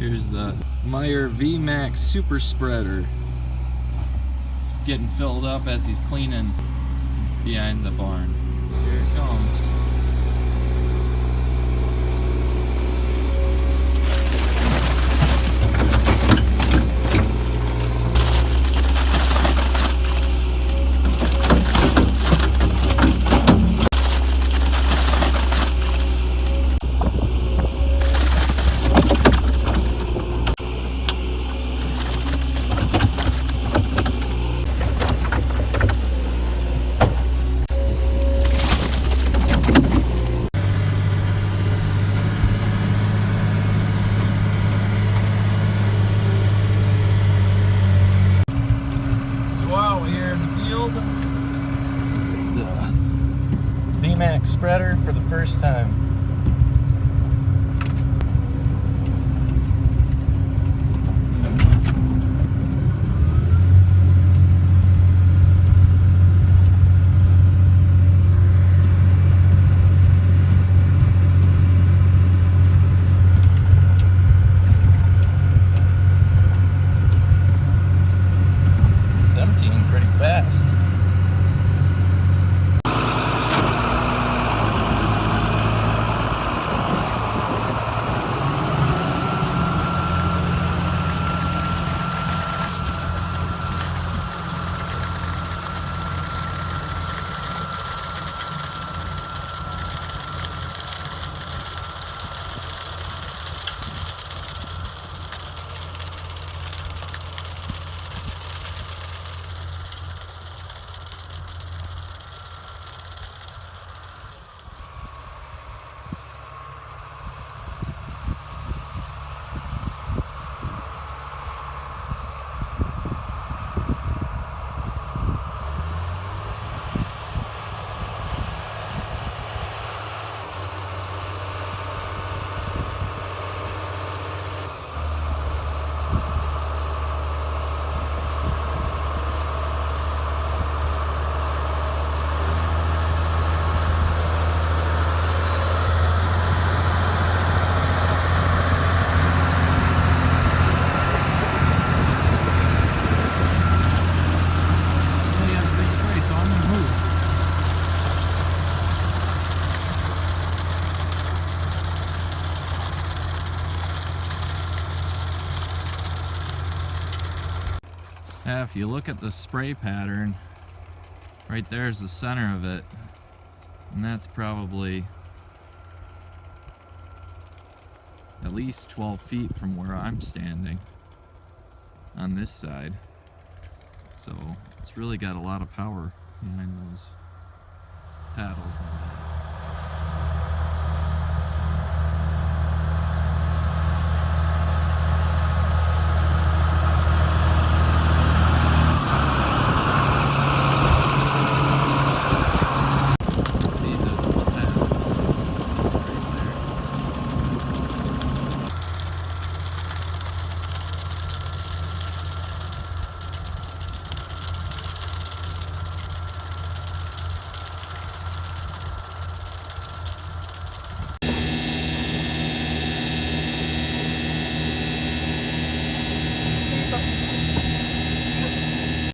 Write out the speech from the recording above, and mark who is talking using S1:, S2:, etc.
S1: Here's the Meyer VMAX Super Spreader. Getting filled up as he's cleaning behind the barn. Here it comes. The VMAX spreader for the first time. It's emptying pretty fast. If you look at the spray pattern, right there's the center of it, and that's probably at least 12 feet from where I'm standing on this side. So it's really got a lot of power behind those paddles.